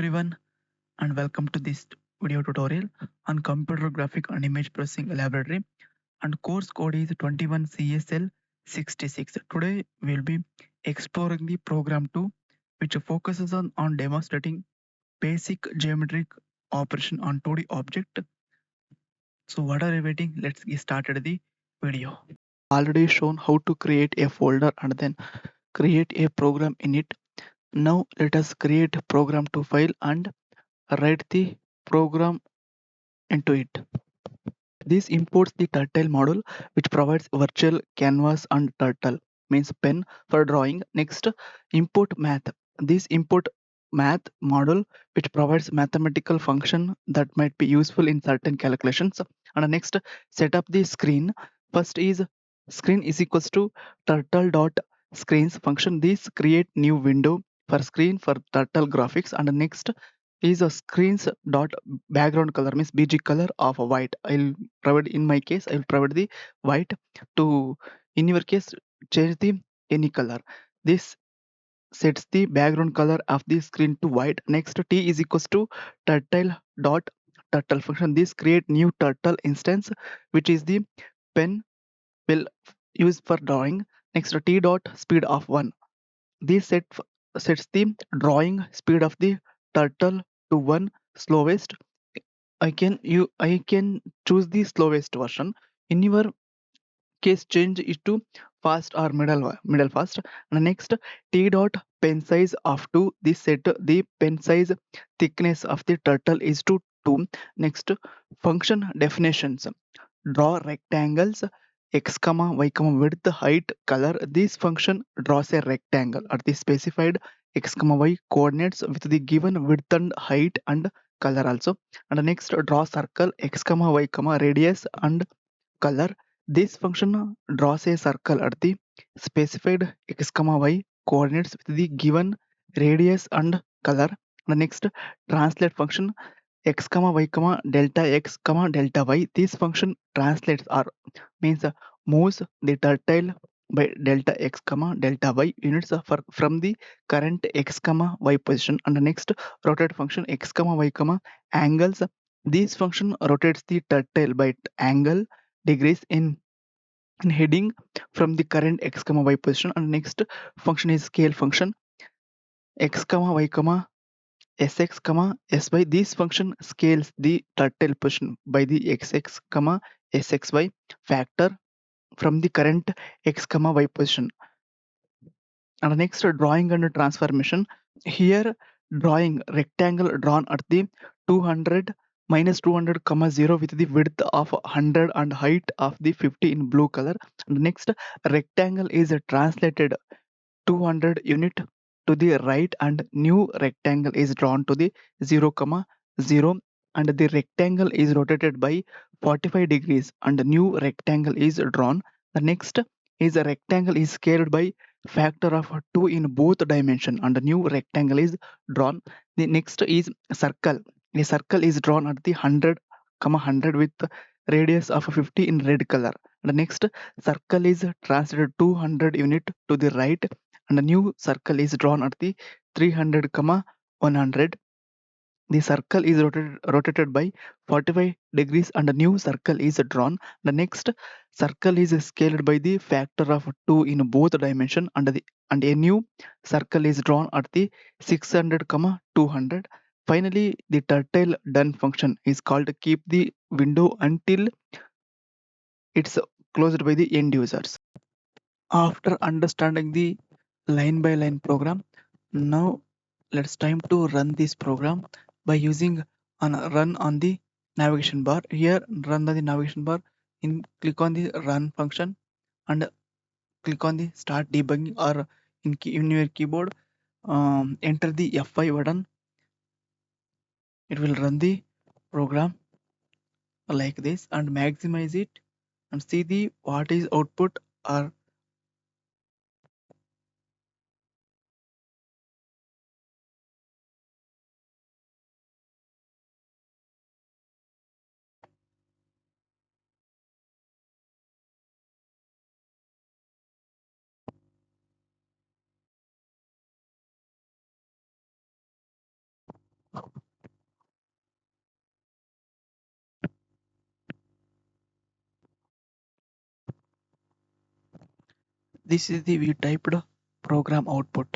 everyone, and welcome to this video tutorial on computer graphic and image processing laboratory, and course code is 21CSL66. Today we'll be exploring the program 2, which focuses on demonstrating basic geometric operation on 2D object. So what are you waiting? Let's get started the video. Already shown how to create a folder and then create a program in it. Now let us create program 2 file and write the program into it. This imports the turtle module, which provides virtual canvas and turtle means pen for drawing. Next, import math. This import math module, which provides mathematical function that might be useful in certain calculations. And next, set up the screen. First is screen is equals to turtle dot screens function. This create new window for screen for turtle graphics. And next is a screens dot background color means bg color of white. I'll provide, in my case I will provide the white. To in your case, change the any color. This sets the background color of the screen to white. Next, t is equals to turtle dot turtle function. This create new turtle instance, which is the pen will use for drawing. Next, t dot speed of 1. This sets the drawing speed of the turtle to 1 slowest. I can choose the slowest version. In your case, change it to fast or middle fast. And next, t dot pen size of 2. This set the pen size thickness of the turtle is to 2. Next, function definitions. Draw rectangles x comma y comma width height color. This function draws a rectangle at the specified x comma y coordinates with the given width and height and color also. And next, draw circle x comma y comma radius and color. This function draws a circle at the specified x comma y coordinates with the given radius and color. The next, translate function x comma y comma delta x comma delta y. This function translates or means moves the turtle by delta x comma delta y units from the current x comma y position. And the next, rotate function x comma y comma angles. This function rotates the turtle by angle degrees in heading from the current x comma y position. And next function is scale function x comma y comma sx comma sy. This function scales the turtle position by the xx comma sxy factor from the current x comma y position. And next, drawing and transformation. Here, drawing rectangle drawn at the 200 minus 200 comma 0 with the width of 100 and height of the 50 in blue color. And next, rectangle is translated 200 unit to the right and new rectangle is drawn to the 0 comma 0, and the rectangle is rotated by 45 degrees and the new rectangle is drawn. The next is a rectangle is scaled by factor of 2 in both dimension and the new rectangle is drawn. The next is circle. A circle is drawn at the 100 comma 100 with radius of 50 in red color. The next circle is translated 200 unit to the right and a new circle is drawn at the 300 comma 100. The circle is rotated by 45 degrees and a new circle is drawn. The next circle is scaled by the factor of 2 in both dimension and a new circle is drawn at the 600 comma 200. Finally, the turtle done function is called keep the window until it's closed by the end users. After understanding the line by line program, now let's time to run this program by using run on the navigation bar. Here, run on the navigation bar, click on the run function and click on the start debugging, or in your keyboard enter the F5 button. It will run the program like this and maximize it and see the what is output. Or This is the we typed program output.